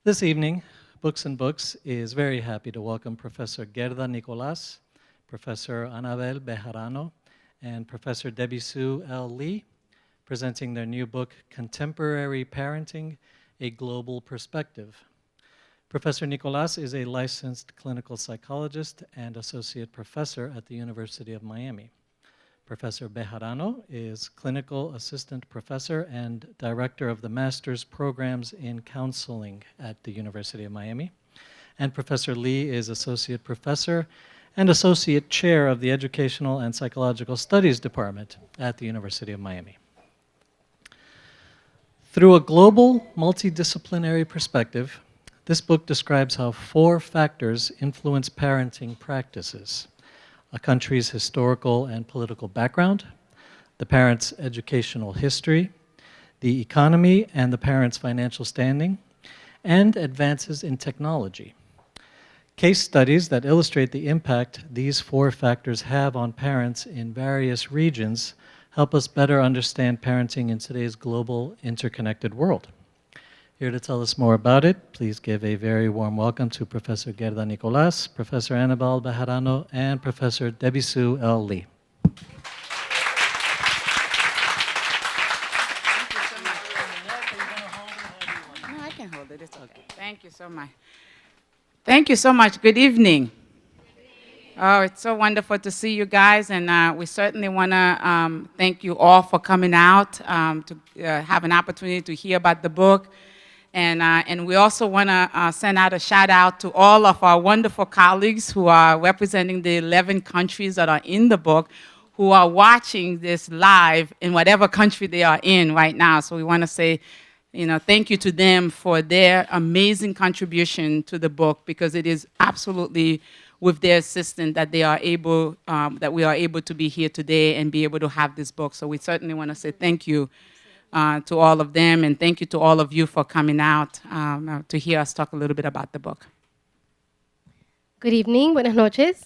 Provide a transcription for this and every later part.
This evening, Books and Books is very happy to welcome Professor Gerda Nicolás, Professor Anabel Bejarano, and Professor Debbie Sue L. Lee, presenting their new book, Contemporary Parenting, A Global Perspective. Professor Nicolás is a licensed clinical psychologist and associate professor at the University of Miami. Professor Bejarano is clinical assistant professor and director of the master's programs in counseling at the University of Miami. And Professor Lee is associate professor and associate chair of the Educational and Psychological Studies Department at the University of Miami. Through a global, multidisciplinary perspective, this book describes how 4 factors influence parenting practices: a country's historical and political background, the parent's educational history, the economy and the parent's financial standing, and advances in technology. Case studies that illustrate the impact these 4 factors have on parents in various regions help us better understand parenting in today's global, interconnected world. Here to tell us more about it, please give a very warm welcome to Professor Gerda Nicolás, Professor Anabel Bejarano, and Professor Debbie Sue L. Lee. No, I can hold it. It's okay. Thank you so much. Thank you so much. Good evening. Oh, it's so wonderful to see you guys, and we certainly want to thank you all for coming out to have an opportunity to hear about the book. And we also want to send out a shout out to all of our wonderful colleagues who are representing the 11 countries that are in the book, who are watching this live in whatever country they are in right now. So we want to say, thank you to them for their amazing contribution to the book, because it is absolutely with their assistance that they are able, that we are able to be here today and be able to have this book. So we certainly want to say thank you to all of them, and thank you to all of you for coming out to hear us talk a little bit about the book. Good evening, buenas noches.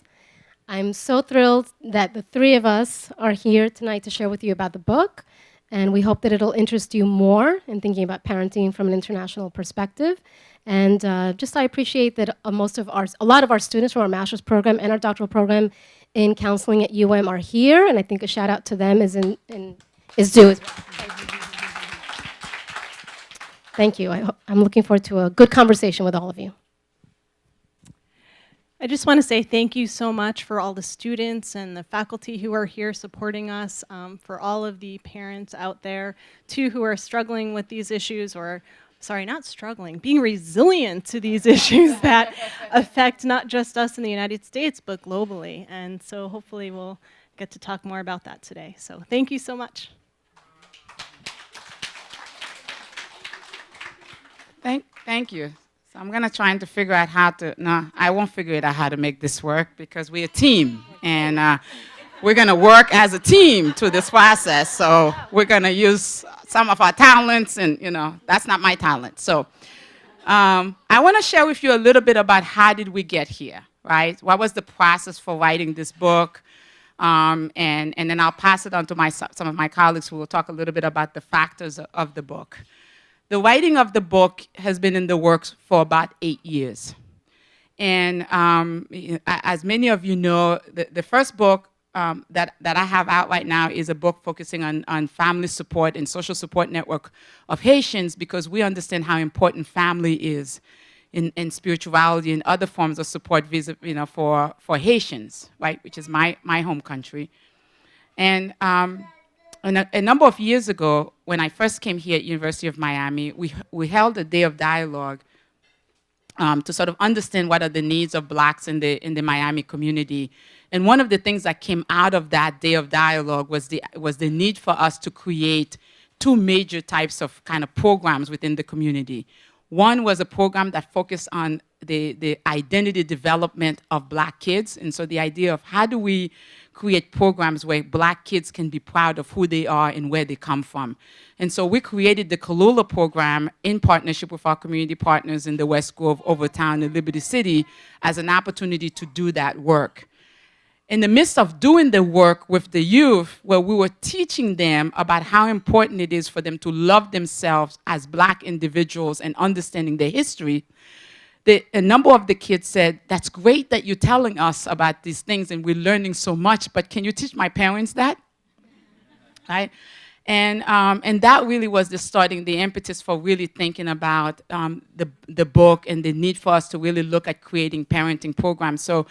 I'm so thrilled that the 3 of us are here tonight to share with you about the book, and we hope that it'll interest you more in thinking about parenting from an international perspective. And I appreciate that a lot of our students from our master's program and our doctoral program in counseling at UM are here, and I think a shout out to them is due as well. Thank you. I'm looking forward to a good conversation with all of you. I just want to say thank you so much for all the students and the faculty who are here supporting us, for all of the parents out there, too, who are struggling with these issues, or, sorry, not struggling, being resilient to these issues that affect not just us in the United States, but globally. And so hopefully we'll get to talk more about that today. So thank you so much. Thank you. So I'm going to try to figure out I won't figure out how to make this work, because we're a team, and we're going to work as a team to this process. So we're going to use some of our talents, and, that's not my talent. So I want to share with you a little bit about how did we get here, right? What was the process for writing this book? And then I'll pass it on to some of my colleagues who will talk a little bit about the factors of the book. The writing of the book has been in the works for about 8 years. And as many of you know, the first book that I have out right now is a book focusing on family support and social support network of Haitians, because we understand how important family is in spirituality and other forms of support for Haitians, right, which is my home country. And a number of years ago, when I first came here at University of Miami, we held a day of dialogue to sort of understand what are the needs of Blacks in the Miami community. And one of the things that came out of that day of dialogue was the need for us to create 2 major types of kind of programs within the community. One was a program that focused on the identity development of Black kids. And so the idea of how do we create programs where Black kids can be proud of who they are and where they come from. And so we created the Kalula program in partnership with our community partners in the West Grove, Overtown, and Liberty City as an opportunity to do that work. in the midst of doing the work with the youth, where we were teaching them about how important it is for them to love themselves as Black individuals and understanding their history, a number of the kids said, "That's great that you're telling us about these things and we're learning so much, but can you teach my parents that?" Right? And that really was the impetus for really thinking about the book and the need for us to really look at creating parenting programs. So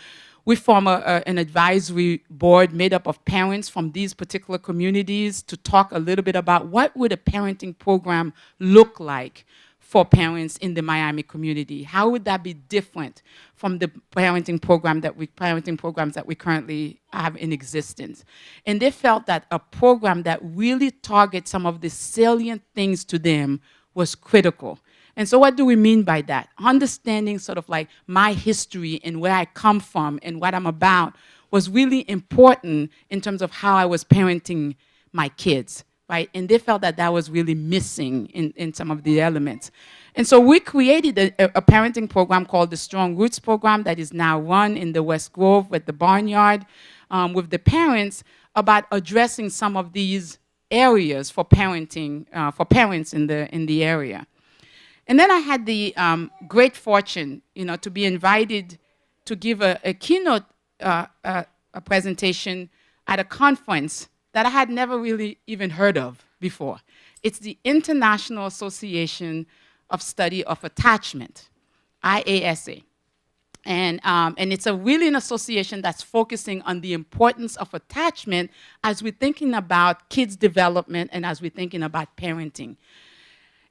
we form an advisory board made up of parents from these particular communities to talk a little bit about what would a parenting program look like for parents in the Miami community. How would that be different from the parenting programs that we currently have in existence? And they felt that a program that really targets some of the salient things to them was critical. And so what do we mean by that? Understanding sort of like my history and where I come from and what I'm about was really important in terms of how I was parenting my kids. Right? And they felt that that was really missing in some of the elements. And so we created a parenting program called the Strong Roots Program that is now run in the West Grove with the Barnyard with the parents about addressing some of these areas for parenting, for parents in the area. And then I had the great fortune, to be invited to give a keynote a presentation at a conference that I had never really even heard of before. It's the International Association of Study of Attachment, IASA. And it's really an association that's focusing on the importance of attachment as we're thinking about kids' development and as we're thinking about parenting.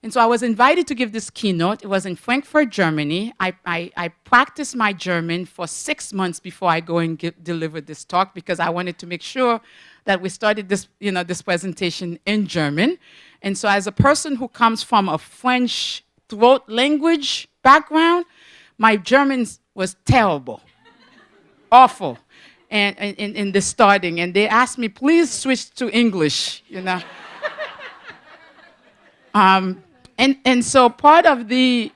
And so I was invited to give this keynote. It was in Frankfurt, Germany. I practiced my German for 6 months before I go and deliver this talk because I wanted to make sure that we started this, this presentation in German. And so as a person who comes from a French throat language background, my German was terrible, awful, and in the starting. And they asked me, please switch to English, And so part of the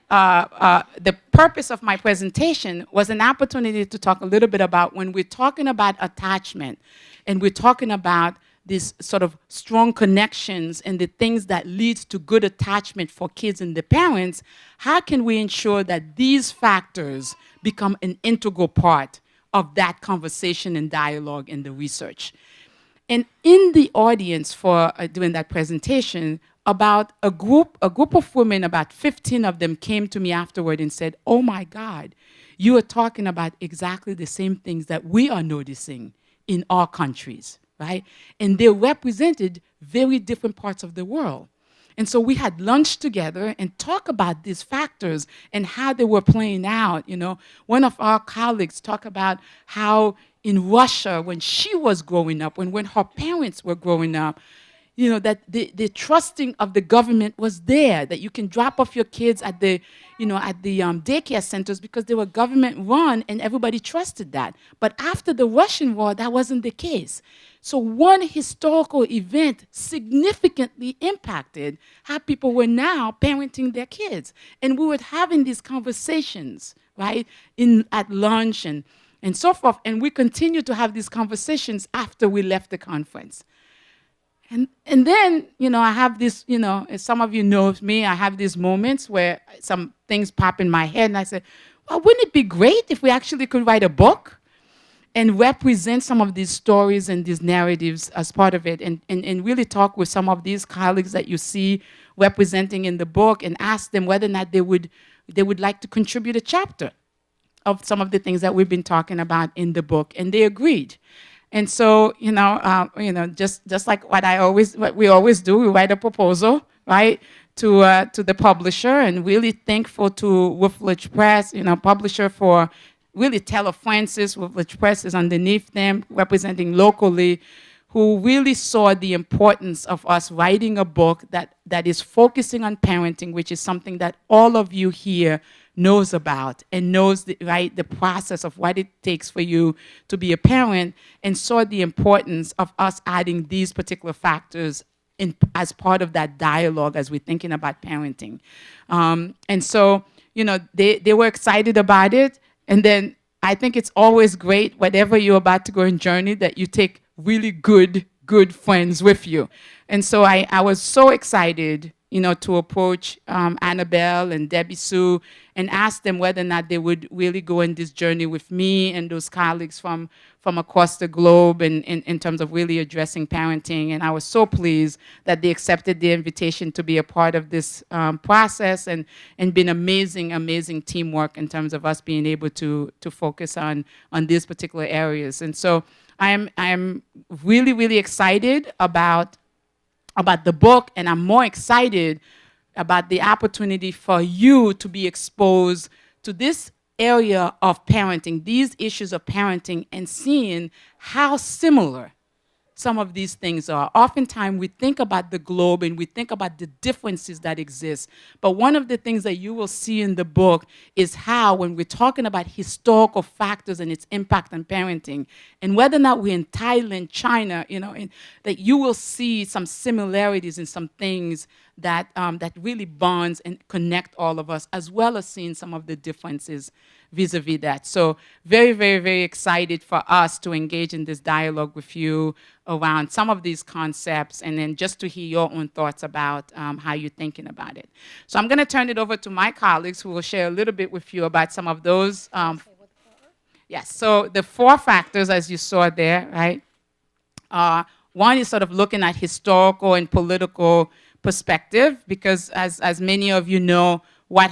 purpose of my presentation was an opportunity to talk a little bit about when we're talking about attachment and we're talking about these sort of strong connections and the things that leads to good attachment for kids and the parents, how can we ensure that these factors become an integral part of that conversation and dialogue in the research? And in the audience for doing that presentation, about a group of women, about 15 of them came to me afterward and said, oh my God, you are talking about exactly the same things that we are noticing in our countries, right? And they represented very different parts of the world. And so we had lunch together and talk about these factors and how they were playing out. One of our colleagues talked about how in Russia, when she was growing up, when her parents were growing up, that the trusting of the government was there, that you can drop off your kids at the daycare centers because they were government run and everybody trusted that. But after the Russian war, that wasn't the case. So one historical event significantly impacted how people were now parenting their kids. And we were having these conversations, right, at lunch and so forth. And we continued to have these conversations after we left the conference. And then, I have this, as some of you know me, I have these moments where some things pop in my head, and I say, well, wouldn't it be great if we actually could write a book and represent some of these stories and these narratives as part of it, and really talk with some of these colleagues that you see representing in the book and ask them whether or not they would like to contribute a chapter of some of the things that we've been talking about in the book, and they agreed. And so, just like what we always do, we write a proposal, right, to the publisher, and really thankful to Wolflitch Press, publisher for really Taylor Francis. Wolflitch Press is underneath them, representing locally, who really saw the importance of us writing a book that is focusing on parenting, which is something that all of you here knows about and knows the process of what it takes for you to be a parent, and saw the importance of us adding these particular factors as part of that dialogue as we're thinking about parenting. And so, they were excited about it. And then I think it's always great, whatever you're about to go on journey, that you take really good friends with you. And so I was so excited, to approach Annabelle and Debbie Sue and ask them whether or not they would really go on this journey with me and those colleagues from across the globe in terms of really addressing parenting. And I was so pleased that they accepted the invitation to be a part of this process and been amazing teamwork in terms of us being able to focus on these particular areas. And so I'm really excited about the book, and I'm more excited about the opportunity for you to be exposed to this area of parenting, these issues of parenting, and seeing how similar some of these things are. Oftentimes we think about the globe and we think about the differences that exist. But one of the things that you will see in the book is how, when we're talking about historical factors and its impact on parenting, and whether or not we're in Thailand, China, that you will see some similarities in some things that really bonds and connect all of us, as well as seeing some of the differences vis-a-vis that. So very excited for us to engage in this dialogue with you around some of these concepts, and then just to hear your own thoughts about how you're thinking about it. So I'm going to turn it over to my colleagues who will share a little bit with you about some of those. Yes, so the 4 factors, as you saw there, right? One is sort of looking at historical and political perspective, because as many of you know, what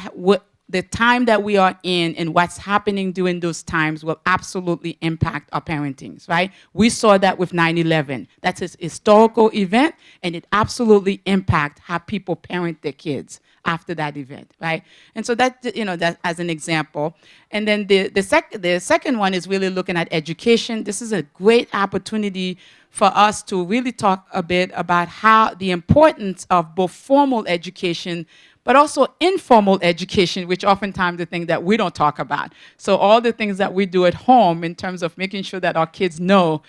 the time that we are in and what's happening during those times will absolutely impact our parentings, right? We saw that with 9/11. That's a historical event, and it absolutely impacts how people parent their kids after that event, right? And so that, that as an example. And then the second one is really looking at education. This is a great opportunity for us to really talk a bit about how the importance of both formal education, but also informal education, which oftentimes the thing that we don't talk about. So all the things that we do at home in terms of making sure that our kids know,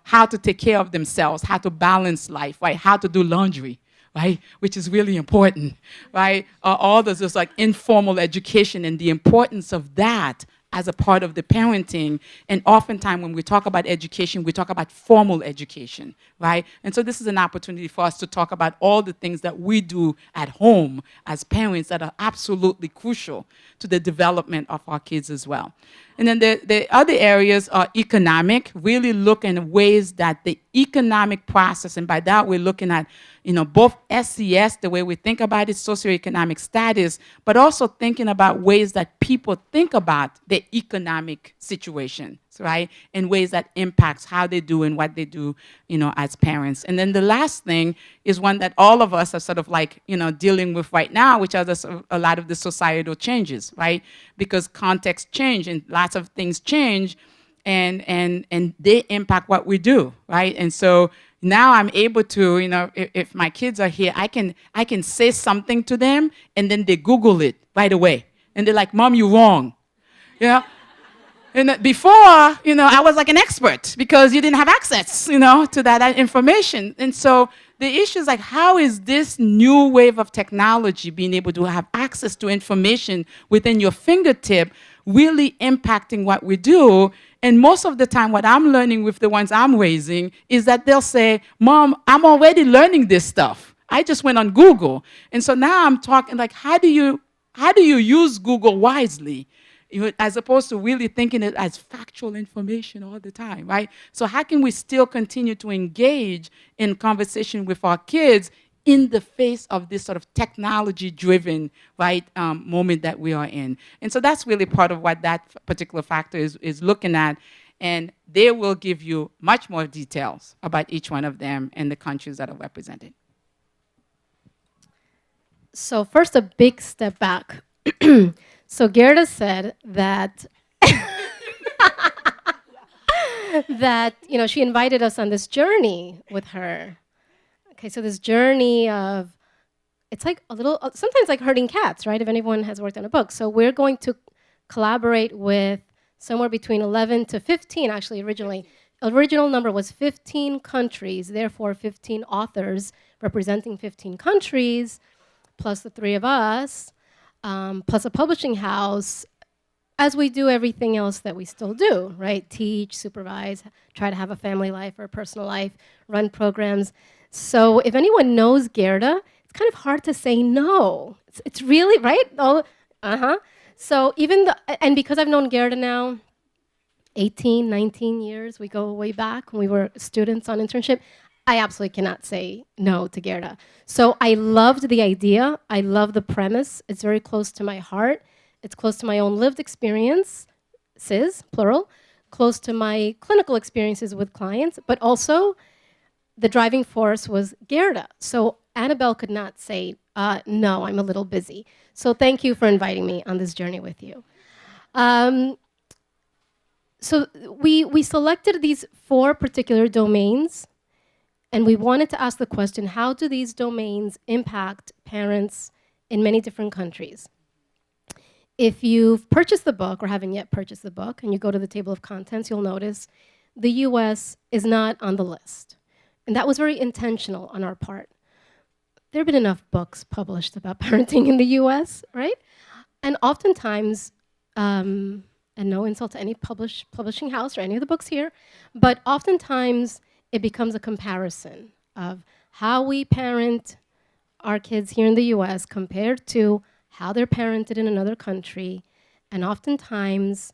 how to take care of themselves, how to balance life, right? How to do laundry, right? Which is really important, right? All this is like informal education and the importance of that as a part of the parenting. And oftentimes when we talk about education, we talk about formal education, right? And so this is an opportunity for us to talk about all the things that we do at home as parents that are absolutely crucial to the development of our kids as well. And then the other areas are economic, really looking at ways that the economic process, and by that we're looking at, both SES, the way we think about it, socioeconomic status, but also thinking about ways that people think about their economic situation, right? In ways that impacts how they do and what they do, as parents. And then the last thing is one that all of us are sort of like, dealing with right now, which are a lot of the societal changes, right? Because context change and lots of things change, and they impact what we do, right? And so now I'm able to, if my kids are here, I can say something to them, and then they Google it right away. And they're like, "Mom, you're wrong." And before, I was like an expert because you didn't have access, to that information. And so the issue is like, how is this new wave of technology, being able to have access to information within your fingertip, really impacting what we do? And most of the time, what I'm learning with the ones I'm raising is that they'll say, "Mom, I'm already learning this stuff. I just went on Google." And so now I'm talking like, how do you use Google wisely? As opposed to really thinking it as factual information all the time, right? So how can we still continue to engage in conversation with our kids in the face of this sort of technology-driven, right, moment that we are in? And so that's really part of what that particular factor is looking at. And they will give you much more details about each one of them and the countries that are represented. So first, a big step back. So Gerda said that she invited us on this journey with her. Okay, so this journey of, it's like a little, sometimes like herding cats, right? If anyone has worked on a book. So we're going to collaborate with somewhere between 11 to 15, actually originally. Original number was 15 countries, therefore 15 authors representing 15 countries, plus the 3 of us. Plus a publishing house, as we do everything else that we still do, right? Teach, supervise, try to have a family life or a personal life, run programs. So if anyone knows Gerda, it's kind of hard to say no. It's really, right? Oh, uh-huh. So even and because I've known Gerda now 18, 19 years, we go way back when we were students on internship, I absolutely cannot say no to Gerda. So I loved the idea. I love the premise. It's very close to my heart. It's close to my own lived experiences, plural, close to my clinical experiences with clients, but also the driving force was Gerda. So Annabelle could not say, no, I'm a little busy. So thank you for inviting me on this journey with you. So we selected these 4 particular domains, and we wanted to ask the question, how do these domains impact parents in many different countries? If you've purchased the book or haven't yet purchased the book, and you go to the table of contents, you'll notice the US is not on the list. And that was very intentional on our part. There have been enough books published about parenting in the US, right? And oftentimes, and no insult to any publishing house or any of the books here, but oftentimes it becomes a comparison of how we parent our kids here in the US compared to how they're parented in another country. And oftentimes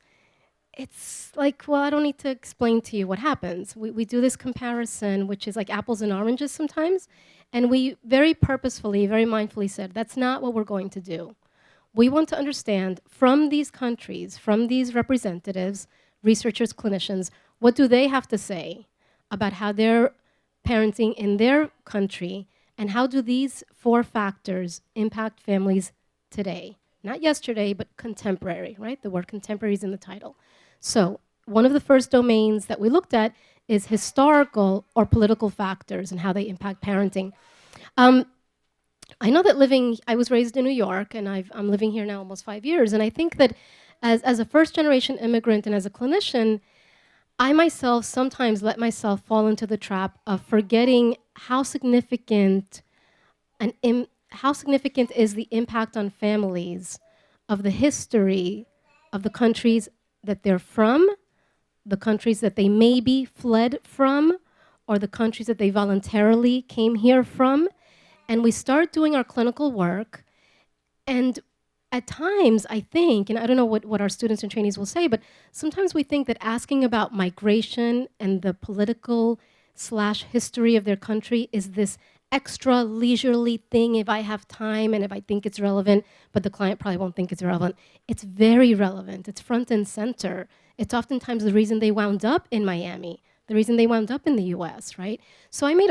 it's like, well, I don't need to explain to you what happens. We do this comparison, which is like apples and oranges sometimes. And we very purposefully, very mindfully said, that's not what we're going to do. We want to understand from these countries, from these representatives, researchers, clinicians, what do they have to say about how they're parenting in their country, and how do these 4 factors impact families today? Not yesterday, but contemporary, right? The word contemporary is in the title. So one of the first domains that we looked at is historical or political factors and how they impact parenting. I know that I was raised in New York, and I'm living here now almost 5 years, and I think that as a first-generation immigrant and as a clinician, I myself sometimes let myself fall into the trap of forgetting how significant is the impact on families of the history of the countries that they're from, the countries that they maybe fled from, or the countries that they voluntarily came here from. And we start doing our clinical work, and at times, I think, and I don't know what our students and trainees will say, but sometimes we think that asking about migration and the political / history of their country is this extra leisurely thing if I have time and if I think it's relevant, but the client probably won't think it's relevant. It's very relevant. It's front and center. It's oftentimes the reason they wound up in Miami, the reason they wound up in the US, right? So I made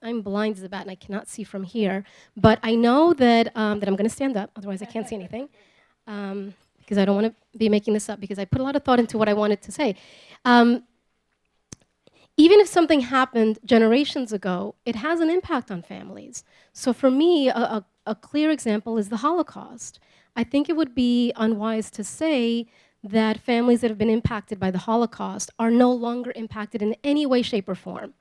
I'm blind as a bat and I cannot see from here, but I know that, that I'm gonna stand up, otherwise I can't see anything, because I don't wanna be making this up, because I put a lot of thought into what I wanted to say. Even if something happened generations ago, it has an impact on families. So for me, a clear example is the Holocaust. I think it would be unwise to say that families that have been impacted by the Holocaust are no longer impacted in any way, shape, or form,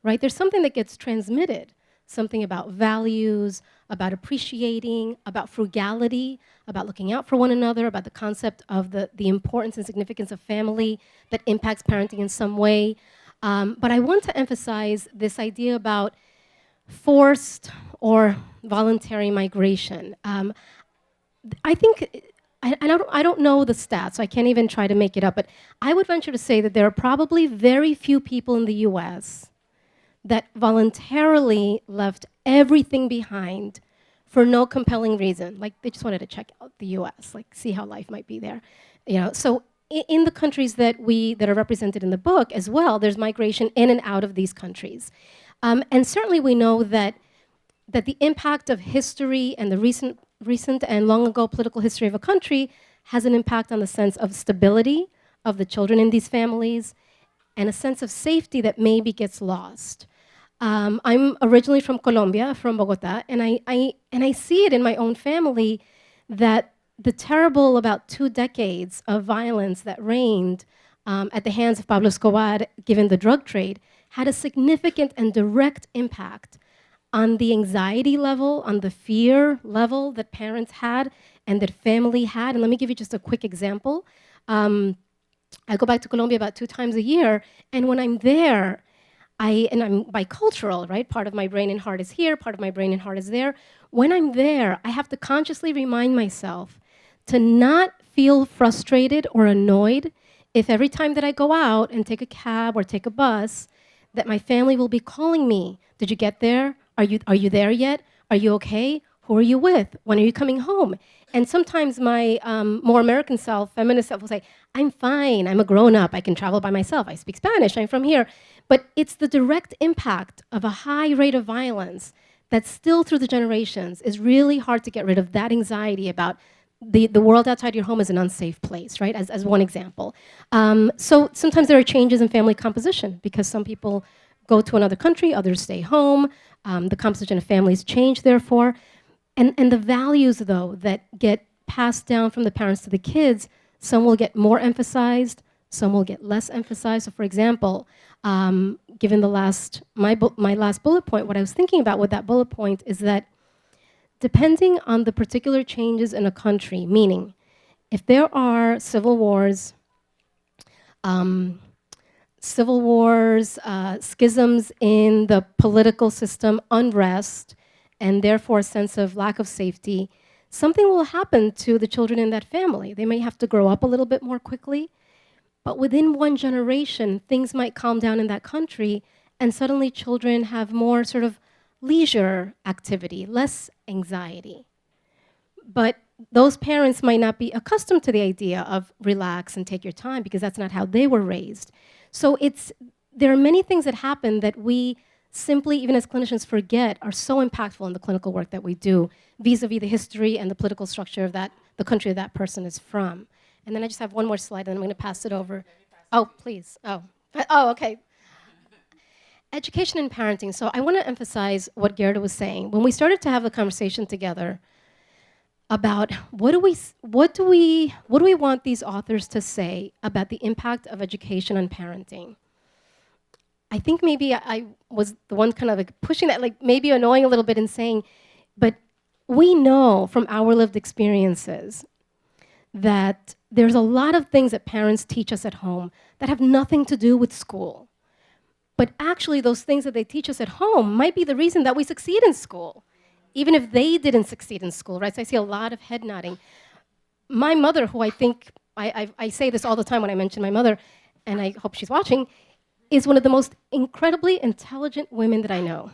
right? There's something that gets transmitted, something about values, about appreciating, about frugality, about looking out for one another, about the concept of the importance and significance of family that impacts parenting in some way. But I want to emphasize this idea about forced or voluntary migration. I think, I don't know the stats, so I can't even try to make it up, but I would venture to say that there are probably very few people in the US that voluntarily left everything behind for no compelling reason. Like, they just wanted to check out the US, like see how life might be there. You know, so in the countries that are represented in the book as well, there's migration in and out of these countries. And certainly we know that the impact of history and the recent and long ago political history of a country has an impact on the sense of stability of the children in these families and a sense of safety that maybe gets lost. I'm originally from Colombia, from Bogota, and I see it in my own family that the terrible about 2 decades of violence that reigned at the hands of Pablo Escobar, given the drug trade, had a significant and direct impact on the anxiety level, on the fear level that parents had and that family had. And let me give you just a quick example. I go back to Colombia about 2 times a year, and when I'm there, and I'm bicultural, right? Part of my brain and heart is here, part of my brain and heart is there. When I'm there, I have to consciously remind myself to not feel frustrated or annoyed if every time that I go out and take a cab or take a bus, that my family will be calling me. Did you get there? Are you there yet? Are you okay? Who are you with? When are you coming home? And sometimes my more American self, feminist self will say, I'm fine, I'm a grown up, I can travel by myself, I speak Spanish, I'm from here. But it's the direct impact of a high rate of violence that still through the generations is really hard to get rid of that anxiety about the world outside your home is an unsafe place, right? As one example. So sometimes there are changes in family composition because some people go to another country, others stay home. The composition of families change, therefore. And the values, though, that get passed down from the parents to the kids, some will get more emphasized, some will get less emphasized. So, for example, given my last bullet point, what I was thinking about with that bullet point is that depending on the particular changes in a country, meaning if there are civil wars, schisms in the political system, unrest, and therefore a sense of lack of safety, something will happen to the children in that family. They may have to grow up a little bit more quickly, but within one generation, things might calm down in that country, and suddenly children have more sort of leisure activity, less anxiety. But those parents might not be accustomed to the idea of relax and take your time because that's not how they were raised. So there are many things that happen that we simply, even as clinicians, forget are so impactful in the clinical work that we do vis-a-vis the history and the political structure of the country that person is from. And then I just have one more slide, and I'm going to pass it over. Oh, please. Oh, okay. Education and parenting. So I want to emphasize what Gerda was saying. When we started to have a conversation together about what do we want these authors to say about the impact of education on parenting, I think maybe I was the one kind of like pushing that, like maybe annoying a little bit and saying, but we know from our lived experiences that there's a lot of things that parents teach us at home that have nothing to do with school. But actually those things that they teach us at home might be the reason that we succeed in school, even if they didn't succeed in school, right? So I see a lot of head nodding. My mother, who I think, I say this all the time when I mention my mother, and I hope she's watching, is one of the most incredibly intelligent women that I know.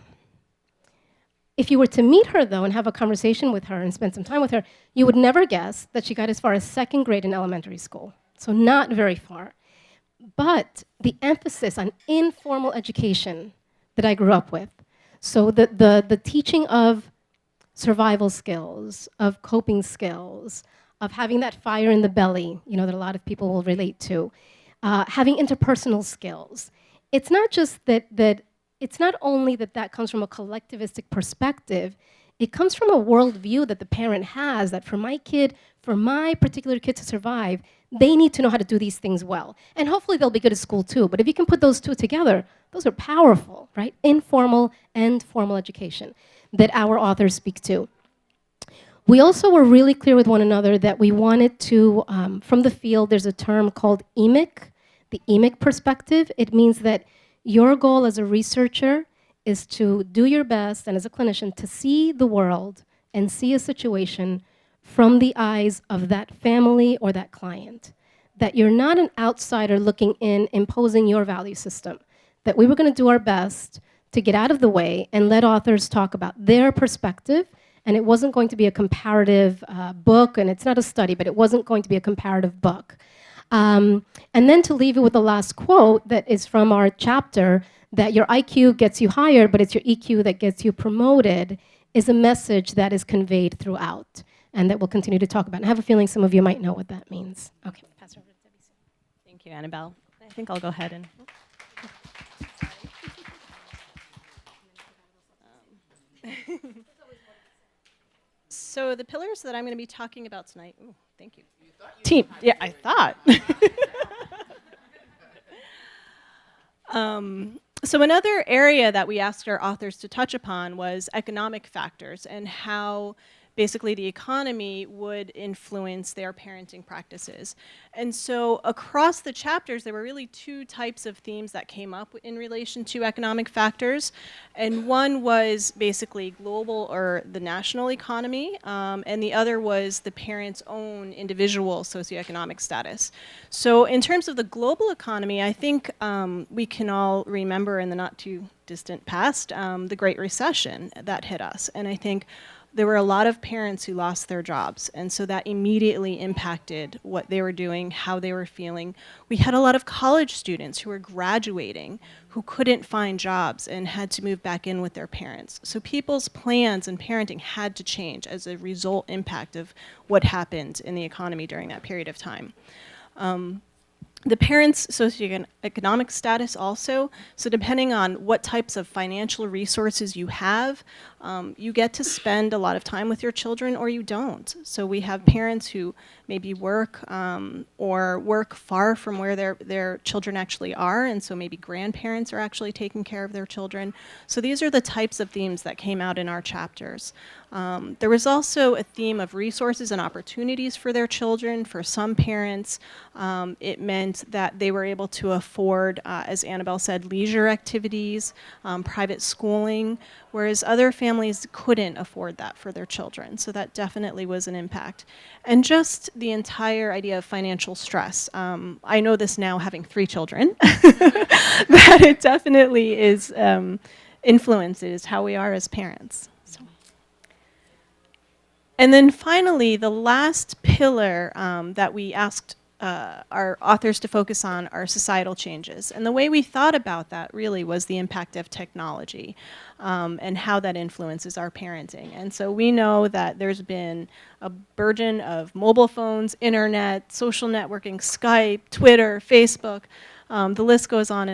If you were to meet her, though, and have a conversation with her and spend some time with her, you would never guess that she got as far as 2nd grade in elementary school, so not very far. But the emphasis on informal education that I grew up with, so the teaching of survival skills, of coping skills, of having that fire in the belly, you know, that a lot of people will relate to, having interpersonal skills. It's not just that it's not only that comes from a collectivistic perspective, it comes from a worldview that the parent has that for my kid, for my particular kid to survive, they need to know how to do these things well. And hopefully they'll be good at school too, but if you can put those two together, those are powerful, right? Informal and formal education that our authors speak to. We also were really clear with one another that we wanted to, from the field, there's a term called EMIC, the EMIC perspective. It means that your goal as a researcher is to do your best, and as a clinician, to see the world and see a situation from the eyes of that family or that client. That you're not an outsider looking in, imposing your value system. That we were going to do our best to get out of the way and let authors talk about their perspective, and it wasn't going to be a comparative book, and it's not a study, but it wasn't going to be a comparative book. And then to leave you with the last quote that is from our chapter, that your IQ gets you hired, but it's your EQ that gets you promoted, is a message that is conveyed throughout, and that we'll continue to talk about. And I have a feeling some of you might know what that means. Okay, pass it over to Debbie. Thank you, Annabelle. I think I'll go ahead and... So the pillars that I'm going to be talking about tonight... Ooh, thank you. Team. Yeah, I thought. So another area that we asked our authors to touch upon was economic factors and how basically the economy would influence their parenting practices. And so across the chapters, there were really two types of themes that came up in relation to economic factors. And one was basically global or the national economy, and the other was the parent's own individual socioeconomic status. So in terms of the global economy, I think we can all remember in the not too distant past the Great Recession that hit us. And I think there were a lot of parents who lost their jobs, and so that immediately impacted what they were doing, how they were feeling. We had a lot of college students who were graduating who couldn't find jobs and had to move back in with their parents. So people's plans and parenting had to change as a result impact of what happened in the economy during that period of time. The parents' socioeconomic status also, so depending on what types of financial resources you have, you get to spend a lot of time with your children or you don't. So we have parents who maybe work or work far from where their children actually are, and so maybe grandparents are actually taking care of their children. So these are the types of themes that came out in our chapters. There was also a theme of resources and opportunities for their children. For some parents, it meant that they were able to afford, as Annabelle said, leisure activities, private schooling, whereas other families couldn't afford that for their children. So that definitely was an impact. And just the entire idea of financial stress. I know this now having 3 children, that it definitely is influences how we are as parents. So. And then finally, the last pillar that we asked our authors to focus on are societal changes. And the way we thought about that really was the impact of technology and how that influences our parenting. And so we know that there's been a burgeon of mobile phones, internet, social networking, Skype, Twitter, Facebook. The list goes on.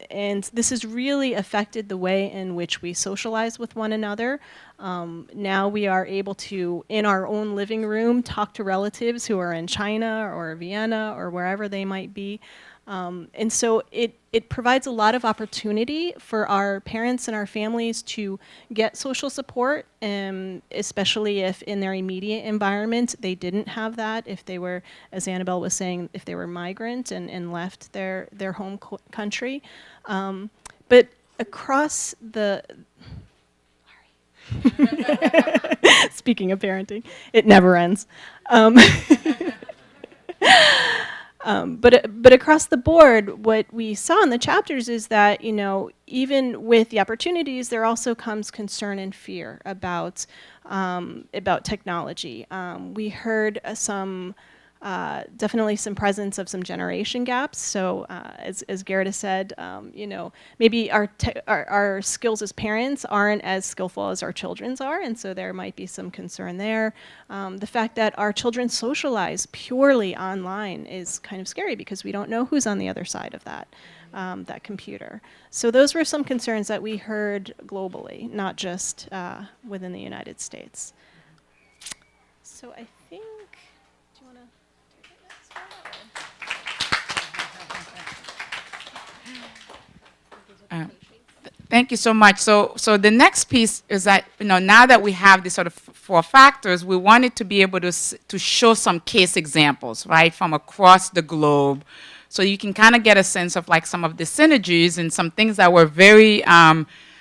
And this has really affected the way in which we socialize with one another. Now we are able to, in our own living room, talk to relatives who are in China or Vienna or wherever they might be. And so it provides a lot of opportunity for our parents and our families to get social support, especially if in their immediate environment they didn't have that, if they were, as Annabelle was saying, if they were migrant and left their home country. But across the... Speaking of parenting, it never ends. But across the board, what we saw in the chapters is that, you know, even with the opportunities, there also comes concern and fear about technology. We heard definitely some presence of some generation gaps. So as Gerda said, you know, maybe our skills as parents aren't as skillful as our children's are, and so there might be some concern there. The fact that our children socialize purely online is kind of scary because we don't know who's on the other side of that computer. So those were some concerns that we heard globally, not just within the United States. So I think, do you want to take it next one? Thank you so much. So the next piece is that, you know, now that we have these sort of 4 factors, we wanted to be able to show some case examples, right, from across the globe, so you can kind of get a sense of like some of the synergies and some things that were very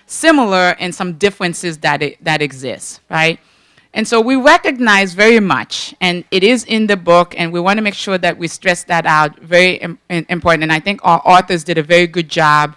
similar and some differences that exist, right? And so we recognize very much, and it is in the book, and we want to make sure that we stress that out, very important, and I think our authors did a very good job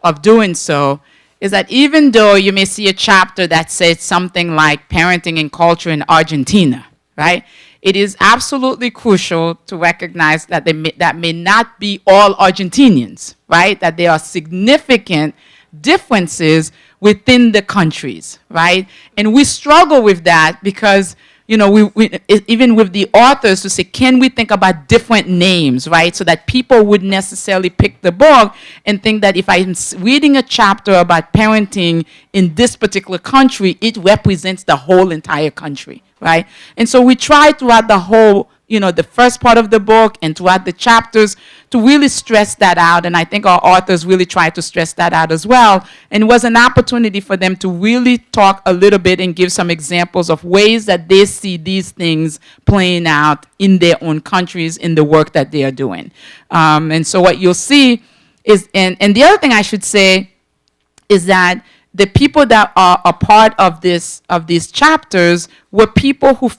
of doing so, is that even though you may see a chapter that says something like parenting and culture in Argentina, right? It is absolutely crucial to recognize that that may not be all Argentinians, right? That there are significant differences within the countries, right? And we struggle with that because, you know, even with the authors to say, can we think about different names, right? So that people wouldn't necessarily pick the book and think that if I'm reading a chapter about parenting in this particular country, it represents the whole entire country, right? And so we try throughout the whole the first part of the book and throughout the chapters to really stress that out. And I think our authors really tried to stress that out as well. And it was an opportunity for them to really talk a little bit and give some examples of ways that they see these things playing out in their own countries in the work that they are doing. And so what you'll see is, and the other thing I should say is that the people that are a part of these chapters were people who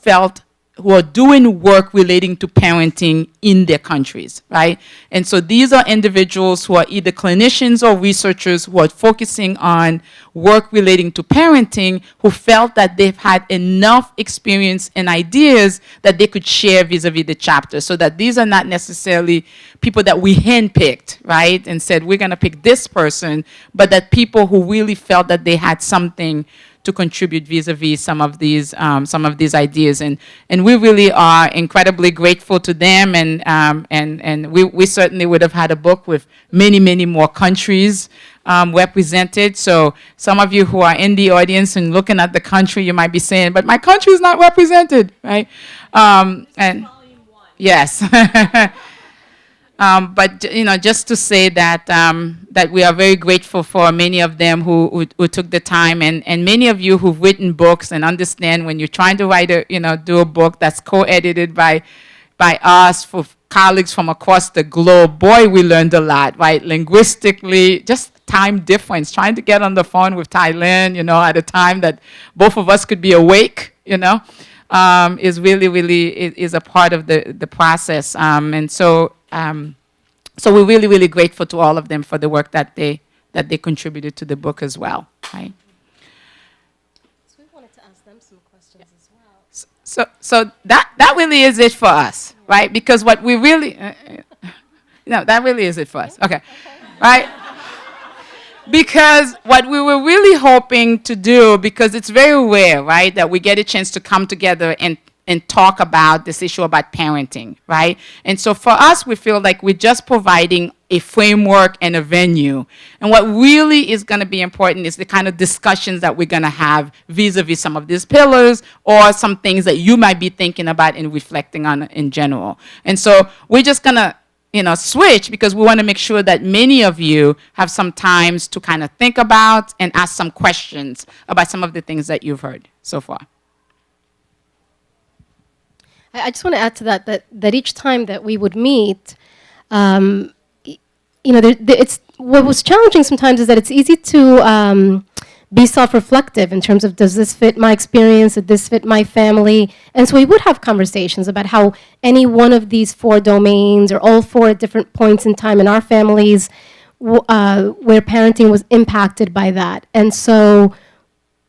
are doing work relating to parenting in their countries, right? And so these are individuals who are either clinicians or researchers who are focusing on work relating to parenting, who felt that they've had enough experience and ideas that they could share vis-a-vis the chapter, so that these are not necessarily people that we handpicked, right, and said, we're going to pick this person, but that people who really felt that they had something to contribute vis-a-vis some of these ideas, and we really are incredibly grateful to them, and we certainly would have had a book with many more countries represented. So some of you who are in the audience and looking at the country, you might be saying, but my country is not represented, right? And yes. But just to say that that we are very grateful for many of them who took the time, and many of you who've written books and understand when you're trying to write do a book that's co-edited by us for colleagues from across the globe. Boy, we learned a lot, right? Linguistically, just time difference, trying to get on the phone with Thailand, at a time that both of us could be awake, is really a part of the process, and so. So we're really grateful to all of them for the work that they contributed to the book as well, right? So we wanted to ask them some questions as well. So that really is it for us, right? Because what we really, that really is it for us. Okay, right? Because what we were really hoping to do, because it's very rare, right, that we get a chance to come together and talk about this issue about parenting, right? And so for us, we feel like we're just providing a framework and a venue. And what really is going to be important is the kind of discussions that we're going to have vis-a-vis some of these pillars or some things that you might be thinking about and reflecting on in general. And so we're just going to switch, because we want to make sure that many of you have some times to kind of think about and ask some questions about some of the things that you've heard so far. I just want to add to that each time that we would meet, it's what was challenging sometimes is that it's easy to be self-reflective in terms of, does this fit my experience? Did this fit my family? And so we would have conversations about how any one of these 4 domains, or all 4 at different points in time in our families, where parenting was impacted by that. And so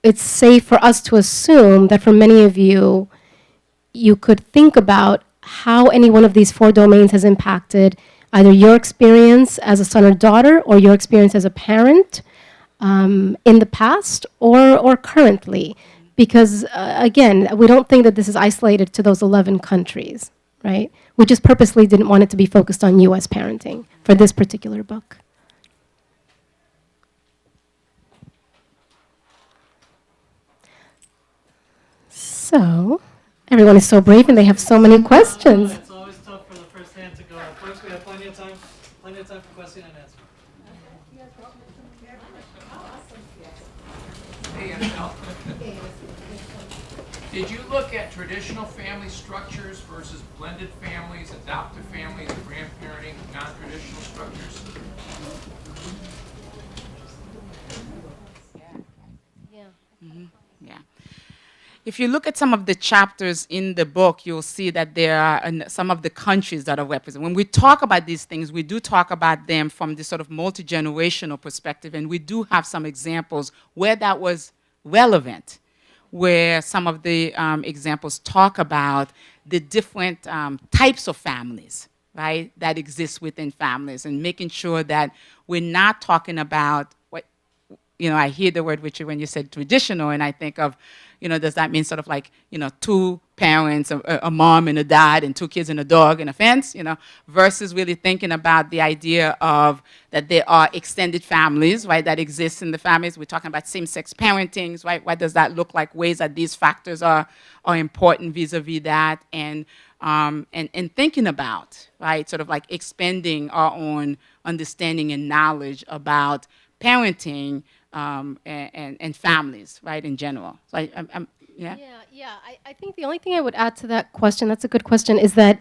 it's safe for us to assume that for many of you, you could think about how any one of these 4 domains has impacted either your experience as a son or daughter, or your experience as a parent in the past or currently. Because, again, we don't think that this is isolated to those 11 countries, right? We just purposely didn't want it to be focused on U.S. parenting for this particular book. So, everyone is so brave and they have so many questions. It's always tough for the first hand to go out first. We have plenty of time for question and answer. Hey, Annabelle. Did you look at traditional family structures versus blended families, adoptive families, grandparenting, non-traditional structures? Yeah. If you look at some of the chapters in the book, you'll see that there are some of the countries that are represented. When we talk about these things, we do talk about them from this sort of multi-generational perspective, and we do have some examples where that was relevant, where some of the examples talk about the different types of families, right, that exist within families, and making sure that we're not talking about what, I hear the word, Richard, when you said traditional, and I think of, does that mean sort of like, 2 parents, a mom and a dad, and 2 kids and a dog and a fence, versus really thinking about the idea of that there are extended families, right, that exist in the families. We're talking about same-sex parentings, right? What does that look like? Ways that these factors are important vis-a-vis that, and and thinking about, right, sort of like expanding our own understanding and knowledge about parenting and families, right, in general. So yeah. I think the only thing I would add to that question, that's a good question, is that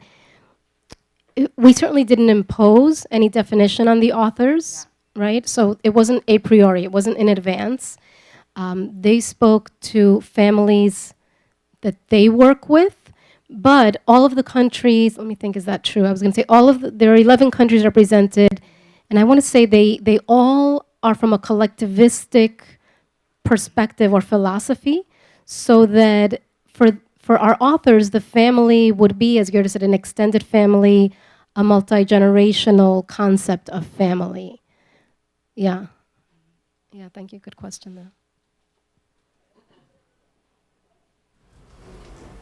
we certainly didn't impose any definition on the authors, right? So it wasn't a priori, it wasn't in advance. They spoke to families that they work with, but all of the countries, let me think, is that true? I was going to say there are 11 countries represented, and I want to say they all are from a collectivistic perspective or philosophy, so that for our authors, the family would be, as Gerda said, an extended family, a multi-generational concept of family. Yeah. Yeah, thank you. Good question, though.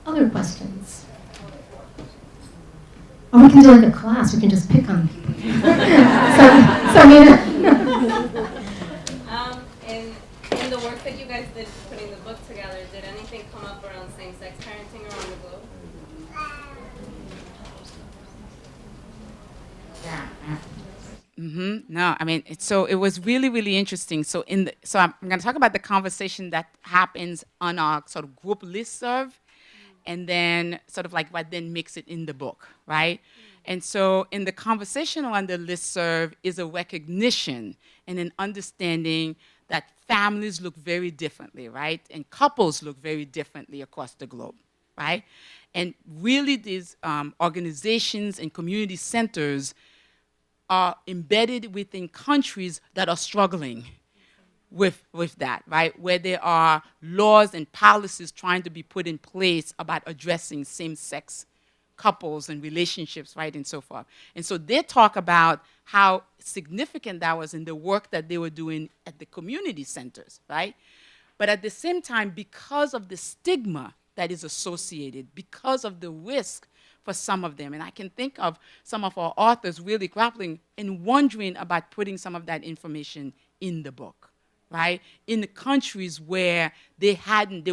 Other questions? Or we can do like a class. We can just pick on people. In the work that you guys did putting the book together, did anything come up around same-sex parenting around the globe? No, I mean, so it was really, really interesting. So I'm going to talk about the conversation that happens on our sort of group listserv, and then sort of like what then makes it in the book, right? And so in the conversation on the listserv is a recognition and an understanding that families look very differently, right? And couples look very differently across the globe, right? And really these organizations and community centers are embedded within countries that are struggling with that, right? Where there are laws and policies trying to be put in place about addressing same-sex couples and relationships, right, and so forth. And so they talk about how significant that was in the work that they were doing at the community centers, right? But at the same time, because of the stigma that is associated, because of the risk for some of them, and I can think of some of our authors really grappling and wondering about putting some of that information in the book, right? In the countries where they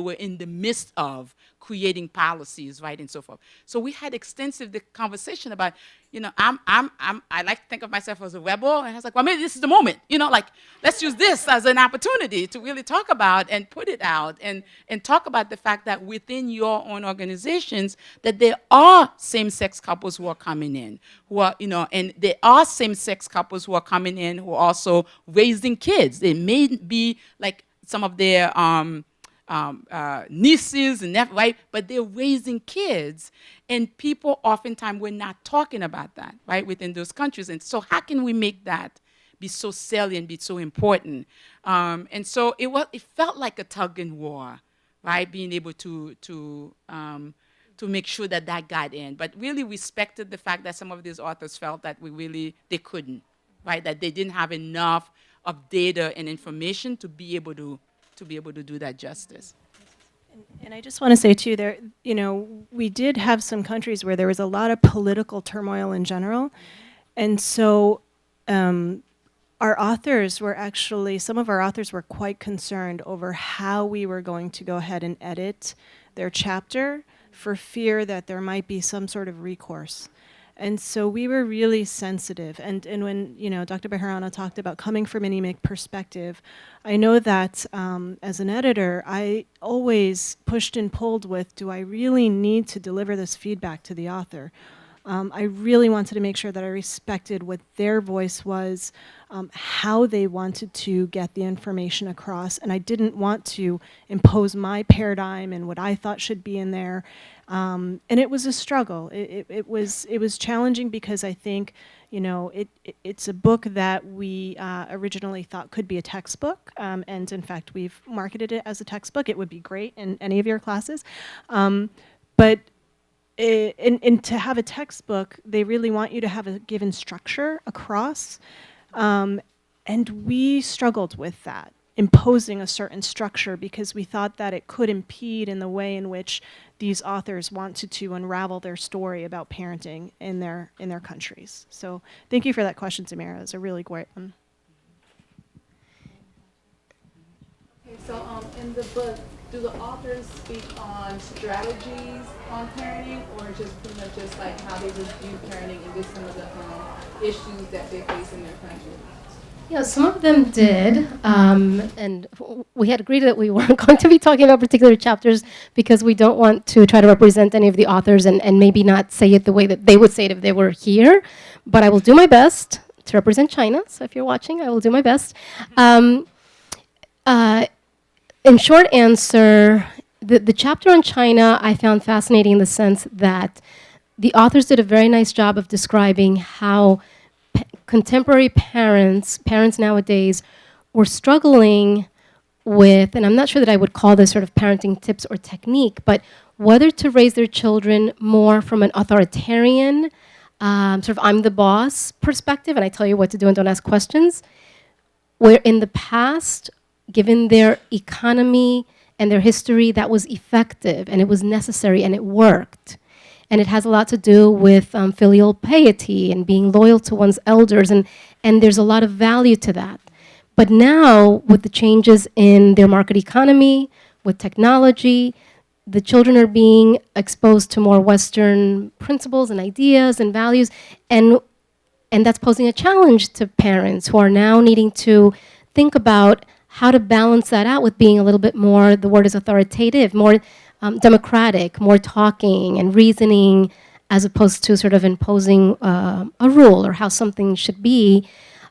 were in the midst of creating policies, right, and so forth. So we had extensive conversation about, I like to think of myself as a rebel, and I was like, well, maybe this is the moment, like, let's use this as an opportunity to really talk about and put it out and talk about the fact that within your own organizations that there are same-sex couples who are coming in, who are, and there are same-sex couples who are coming in who are also raising kids. They may be like some of their nieces and that, right? But they're raising kids, and people oftentimes were not talking about that, right, within those countries. And so how can we make that be so salient, be so important? And so it felt like a tug and war, right, being able to make sure that got in. But really respected the fact that some of these authors felt that they couldn't, right, that they didn't have enough of data and information to be able to do that justice. And I just want to say too, we did have some countries where there was a lot of political turmoil in general, and so some of our authors were quite concerned over how we were going to go ahead and edit their chapter for fear that there might be some sort of recourse. And so we were really sensitive. And when, Dr. Bejarano talked about coming from an emic perspective, I know that as an editor, I always pushed and pulled with, do I really need to deliver this feedback to the author? I really wanted to make sure that I respected what their voice was, how they wanted to get the information across, and I didn't want to impose my paradigm and what I thought should be in there. And it was a struggle. It was challenging because I think, it's a book that we originally thought could be a textbook, and in fact we've marketed it as a textbook. It would be great in any of your classes, but and to have a textbook, they really want you to have a given structure across, and we struggled with that, imposing a certain structure, because we thought that it could impede in the way in which these authors wanted to unravel their story about parenting in their countries. So thank you for that question, Samira. It's a really great one. Okay, so in the book, do the authors speak on strategies on parenting, or just pretty much just like how they just view parenting and just some of the issues that they face in their country? Yeah, some of them did, and we had agreed that we weren't going to be talking about particular chapters because we don't want to try to represent any of the authors and maybe not say it the way that they would say it if they were here. But I will do my best to represent China. So if you're watching, I will do my best. In short answer, the chapter on China I found fascinating in the sense that the authors did a very nice job of describing how contemporary parents nowadays, were struggling with, and I'm not sure that I would call this sort of parenting tips or technique, but whether to raise their children more from an authoritarian, sort of I'm the boss perspective, and I tell you what to do and don't ask questions, where in the past, given their economy and their history, that was effective and it was necessary and it worked. And it has a lot to do with filial piety and being loyal to one's elders, and there's a lot of value to that. But now, with the changes in their market economy, with technology, the children are being exposed to more Western principles and ideas and values, and that's posing a challenge to parents who are now needing to think about how to balance that out with being a little bit more, the word is authoritative, more democratic, more talking and reasoning, as opposed to sort of imposing a rule or how something should be.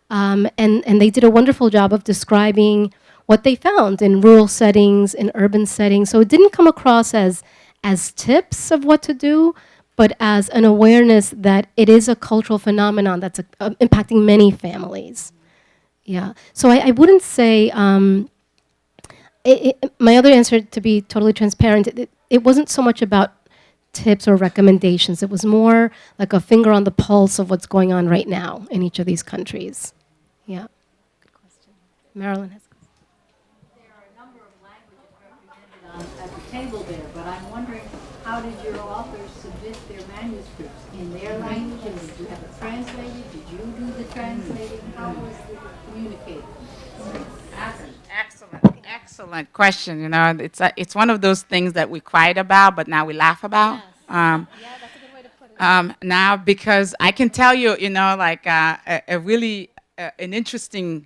And they did a wonderful job of describing what they found in rural settings, in urban settings. So it didn't come across as tips of what to do, but as an awareness that it is a cultural phenomenon that's impacting many families. Yeah. So I wouldn't say. My other answer, to be totally transparent, it wasn't so much about tips or recommendations. It was more like a finger on the pulse of what's going on right now in each of these countries. Yeah. Good question. Marilyn has a question. There are a number of languages represented at the table there, but I'm wondering, how did your authors submit their manuscripts? In their language, and did you have it translated? Did you do the translating? How was it communicated? Excellent question. You know, it's one of those things that we cried about, but now we laugh about. Yes. Yeah, that's a good way to put it. Now, because I can tell you, you know, like a really an interesting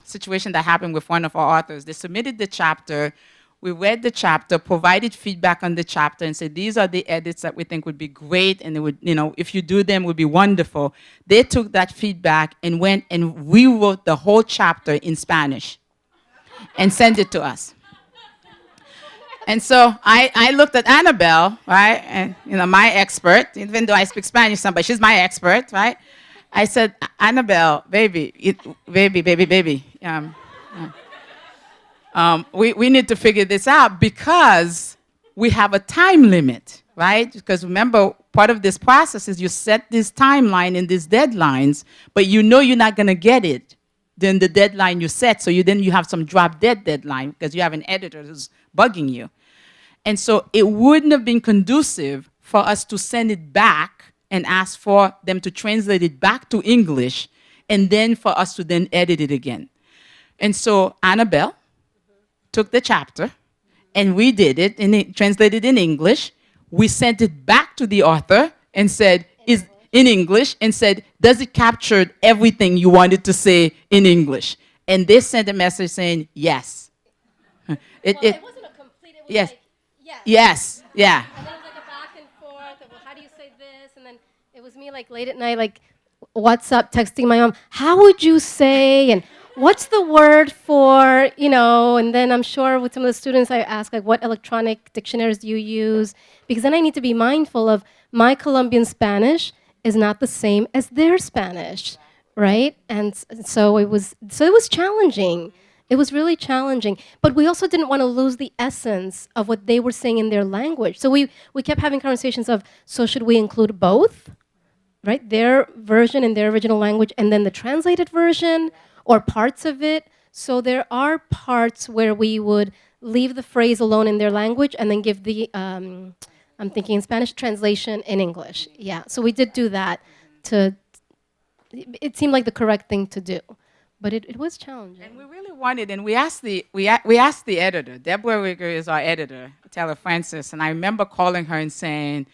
situation that happened with one of our authors. They submitted the chapter. We read the chapter, provided feedback on the chapter, and said, these are the edits that we think would be great, and it would, you know, if you do them, would be wonderful. They took that feedback and went and rewrote the whole chapter in Spanish and sent it to us. And so I looked at Annabelle, right, and, you know, my expert, even though I speak Spanish some, but she's my expert, right? I said, Annabelle, baby, we need to figure this out because we have a time limit, right? Because remember, part of this process is you set this timeline and these deadlines, but you know you're not going to get it than the deadline you set. So then you have some drop dead deadline because you have an editor who's bugging you. And so it wouldn't have been conducive for us to send it back and ask for them to translate it back to English and then for us to then edit it again. And so Annabelle took the chapter and we did it and translated in English. We sent it back to the author and said, in English, and said, does it capture everything you wanted to say in English? And they sent a message saying, yes. It wasn't a complete, it was yes. like, yes. Yes, yeah. And then it was like a back and forth, well, how do you say this? And then it was me like late at night, like WhatsApp texting my mom, how would you say, and what's the word for, you know, and then I'm sure with some of the students I ask, like, what electronic dictionaries do you use? Because then I need to be mindful of my Colombian Spanish is not the same as their Spanish, right? And so it was challenging. It was really challenging. But we also didn't want to lose the essence of what they were saying in their language. So we kept having conversations of, so should we include both, right? Their version in their original language and then the translated version or parts of it. So there are parts where we would leave the phrase alone in their language and then give the I'm thinking in Spanish, translation in English. Yeah, so we did do that. It seemed like the correct thing to do. but it was challenging. And we really wanted, and we asked the editor. Deborah Rigger is our editor, Taylor Francis, and I remember calling her and saying,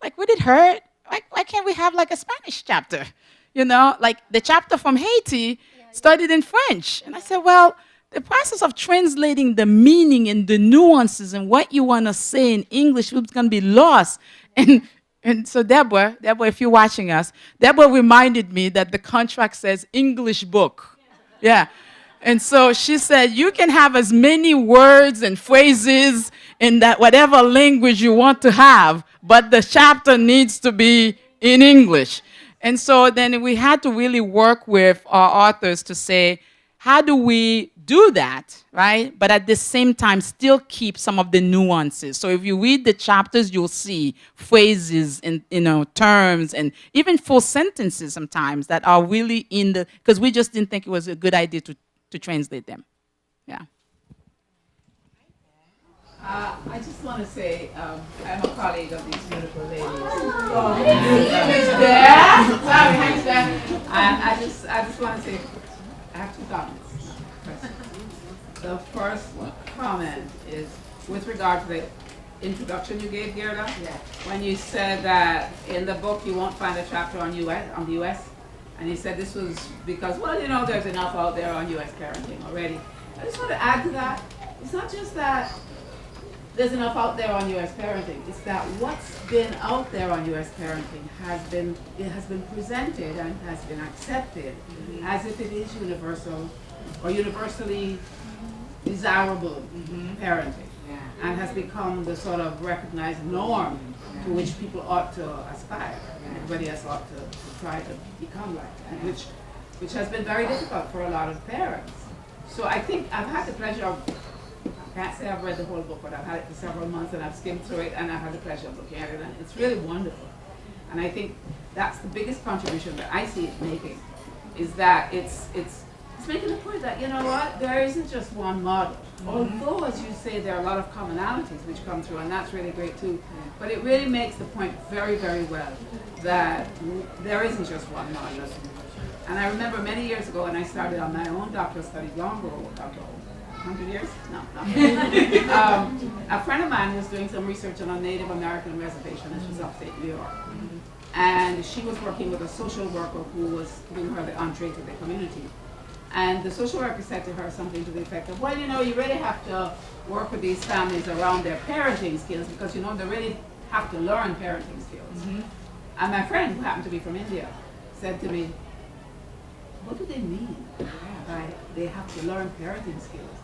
like, would it hurt? Like, why can't we have like a Spanish chapter? You know, like the chapter from Haiti studied in French. And I said, well, the process of translating the meaning and the nuances and what you want to say in English is going to be lost. And so Deborah, if you're watching us, Deborah reminded me that the contract says English book. Yeah. And so she said, you can have as many words and phrases in that whatever language you want to have, but the chapter needs to be in English. And so then we had to really work with our authors to say, how do we do that, right? But at the same time, still keep some of the nuances. So if you read the chapters, you'll see phrases and terms and even full sentences sometimes that are really in the, because we just didn't think it was a good idea to translate them. Yeah. I just want to say I'm a colleague of these beautiful ladies. Oh, he's there. Sorry, he's there. And I just want to say, I have two comments. The first comment is with regard to the introduction you gave, Gerda. Yeah. When you said that in the book you won't find a chapter on the U.S. And he said this was because, well, there's enough out there on U.S. parenting already. I just want to add to that. It's not just that there's enough out there on U.S. parenting. It's that what's been out there on U.S. parenting has been presented and has been accepted as if it is universal or universally desirable parenting, and has become the sort of recognized norm to which people ought to aspire. Everybody else ought to try to become like that, which has been very difficult for a lot of parents. So I think I've had the pleasure of, I can't say I've read the whole book, but I've had it for several months and I've skimmed through it and I've had the pleasure of looking at it, and it's really wonderful. And I think that's the biggest contribution that I see it making, is that it's making the point that, you know what, there isn't just one model. Although, as you say, there are a lot of commonalities which come through, and that's really great too. But it really makes the point very, very well that there isn't just one model. And I remember many years ago when I started on my own doctoral studies, long ago, 100 years? No, not a friend of mine was doing some research on a Native American reservation. This was upstate New York. And she was working with a social worker who was giving her the entree to the community. And the social worker said to her something to the effect of, well, you really have to work with these families around their parenting skills because, they really have to learn parenting skills. And my friend, who happened to be from India, said to me, what do they mean by they have to learn parenting skills?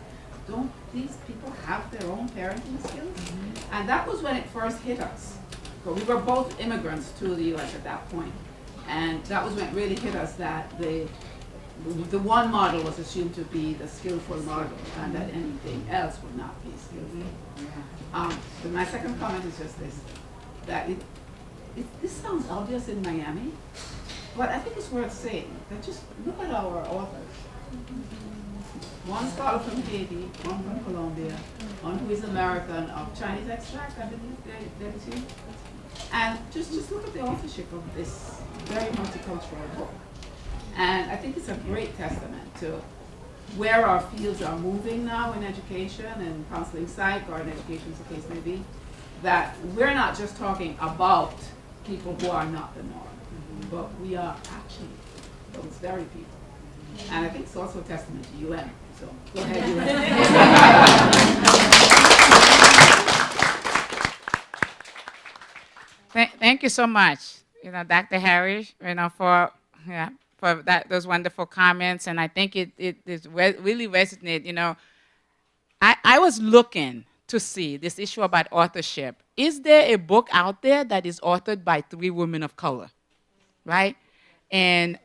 Don't these people have their own parenting skills? And that was when it first hit us. So we were both immigrants to the U.S. at that point. And that was when it really hit us that the one model was assumed to be the skillful model, and that anything else would not be skillful. But my second comment is just this, that this sounds obvious in Miami, but I think it's worth saying that just look at our authors. One scholar from Haiti, one from Colombia, one who is American of Chinese extract, I believe, and just look at the authorship of this very multicultural book. And I think it's a great testament to where our fields are moving now in education and counseling psych, or in education as the case may be, that we're not just talking about people who are not the norm, but we are actually those very people. And I think it's also a testament to UN. So go ahead, UN. Thank you so much, Dr. Harris, for those wonderful comments, and I think it really resonates. I was looking to see this issue about authorship. Is there a book out there that is authored by 3 women of color, right? And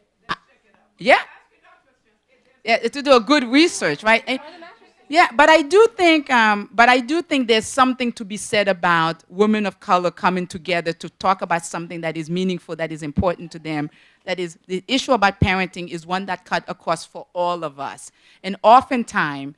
to do a good research, right? And, but I do think there's something to be said about women of color coming together to talk about something that is meaningful, that is important to them. That is, the issue about parenting is one that cut across for all of us. And oftentimes,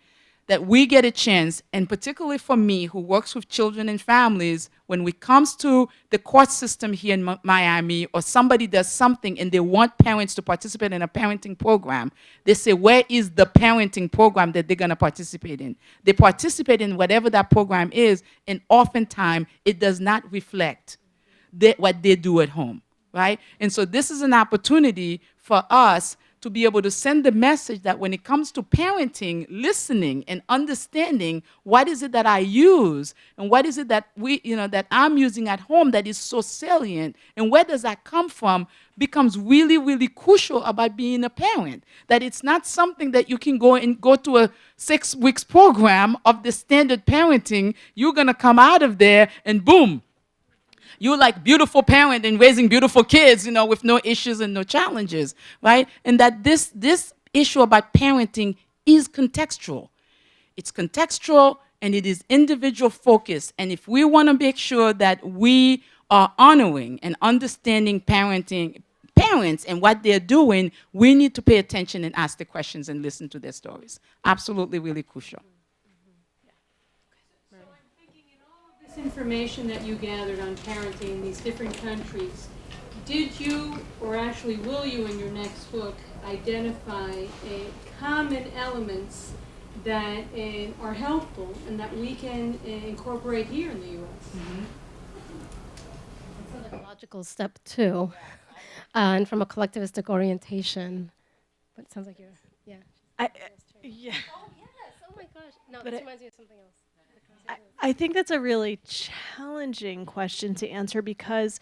that we get a chance, and particularly for me, who works with children and families, when it comes to the court system here in Miami, or somebody does something and they want parents to participate in a parenting program, they say, where is the parenting program that they're going to participate in? They participate in whatever that program is, and oftentimes it does not reflect what they do at home, right? And so this is an opportunity for us to be able to send the message that when it comes to parenting, listening and understanding what is it that I use and what is it that that I'm using at home that is so salient, and where does that come from, becomes really, really crucial about being a parent. That it's not something that you can go to a 6 weeks program of the standard parenting. You're gonna come out of there and boom, you're like beautiful parent and raising beautiful kids, with no issues and no challenges, right? And that this issue about parenting is contextual. It's contextual and it is individual focused. And if we want to make sure that we are honoring and understanding parents and what they're doing, we need to pay attention and ask the questions and listen to their stories. Absolutely, really crucial. Information that you gathered on parenting in these different countries, did you, or actually will you in your next book, identify common elements that are helpful and that we can incorporate here in the U.S.? Mm-hmm. It's a logical step too, and from a collectivistic orientation. But it sounds like you're, yeah. Yeah. Oh yes! Oh my gosh! No, this reminds me of something else. I think that's a really challenging question to answer because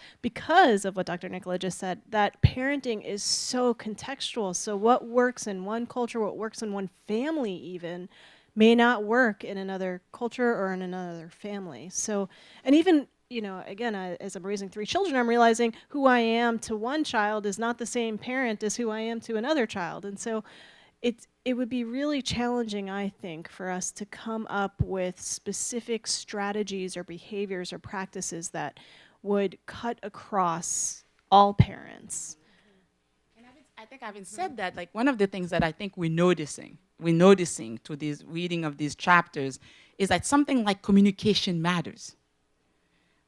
of what Dr. Nicola just said, that parenting is so contextual. So what works in one culture, what works in one family even, may not work in another culture or in another family. So, and even, again, as I'm raising 3 children, I'm realizing who I am to one child is not the same parent as who I am to another child. And so it would be really challenging, I think, for us to come up with specific strategies or behaviors or practices that would cut across all parents. And I think having said that, like one of the things that I think we're noticing to this reading of these chapters is that something like communication matters,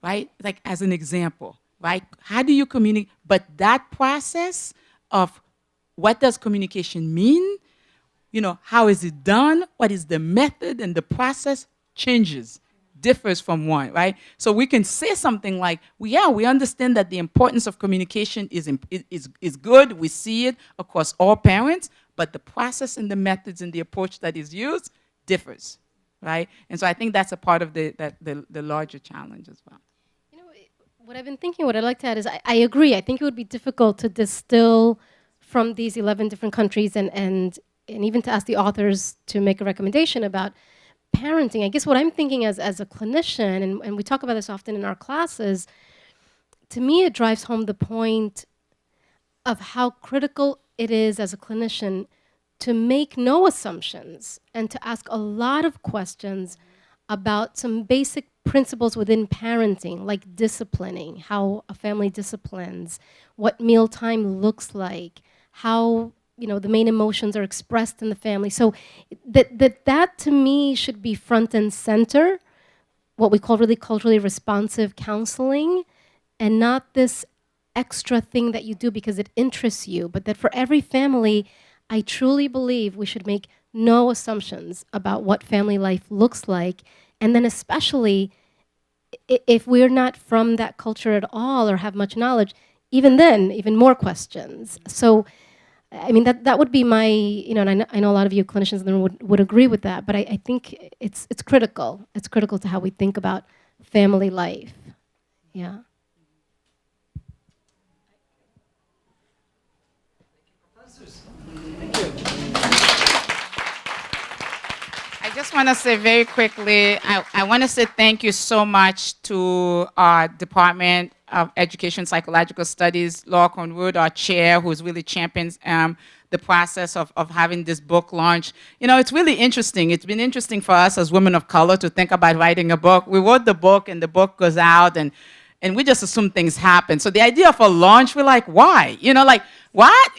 right? Like as an example, right? How do you communicate? But that process of what does communication mean? How is it done? What is the method? And the process changes, differs from one, right? So we can say something like, we understand that the importance of communication is good. We see it across all parents, but the process and the methods and the approach that is used differs, right? And so I think that's a part of the larger challenge as well. What I've been thinking, what I'd like to add is I agree. I think it would be difficult to distill from these 11 different countries and even to ask the authors to make a recommendation about parenting. I guess what I'm thinking as a clinician, and we talk about this often in our classes, to me it drives home the point of how critical it is as a clinician to make no assumptions and to ask a lot of questions about some basic principles within parenting, like disciplining, how a family disciplines, what mealtime looks like, how the main emotions are expressed in the family. So that to me should be front and center, what we call really culturally responsive counseling, and not this extra thing that you do because it interests you, but that for every family, I truly believe we should make no assumptions about what family life looks like, and then especially if we're not from that culture at all or have much knowledge, even then, even more questions. So I mean, that would be my, and I know a lot of you clinicians would agree with that, but I think it's critical. It's critical to how we think about family life. Yeah. I just want to say very quickly, I want to say thank you so much to our Department of Education Psychological Studies, Laura Conwood, our chair, who's really champions the process of having this book launch. It's really interesting. It's been interesting for us as women of color to think about writing a book. We wrote the book, and the book goes out, and we just assume things happen. So the idea of a launch, we're like, why? Like, what?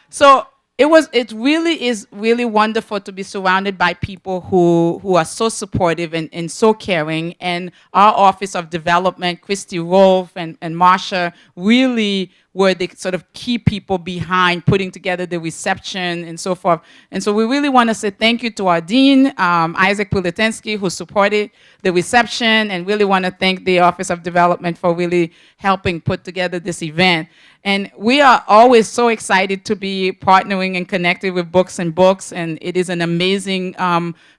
So it really is really wonderful to be surrounded by people who are so supportive and so caring. And our Office of Development, Christy Rolfe and Marsha, really were the sort of key people behind putting together the reception and so forth. And so we really want to say thank you to our dean, Isaac Pulitensky, who supported the reception, and really want to thank the Office of Development for really helping put together this event. And we are always so excited to be partnering and connected with Books and Books, and it is an amazing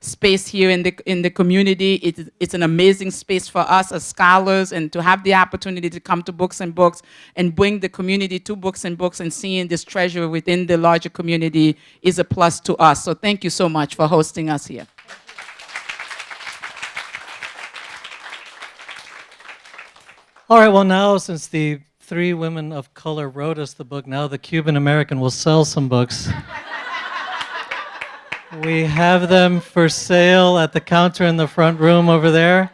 space here in the community. It's an amazing space for us as scholars, and to have the opportunity to come to Books and Books and bring the community to Books and Books and seeing this treasure within the larger community is a plus to us. So thank you so much for hosting us here. All right, well now, since the 3 women of color wrote us the book, now the Cuban American will sell some books. We have them for sale at the counter in the front room over there.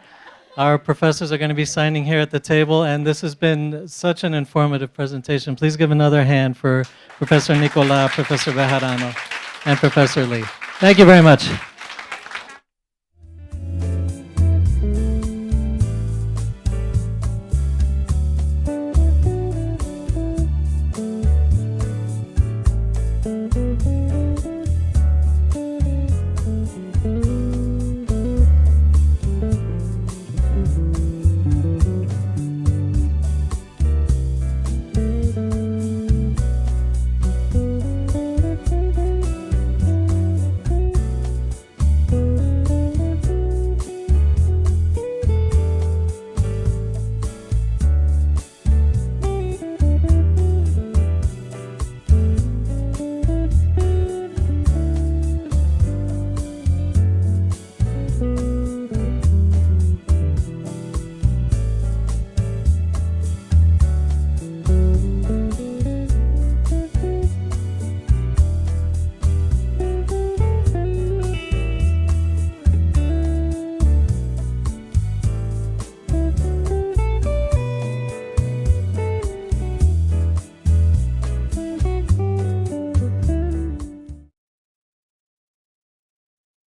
Our professors are going to be signing here at the table, and this has been such an informative presentation. Please give another hand for Professor Nicola, Professor Bejarano, and Professor Lee. Thank you very much.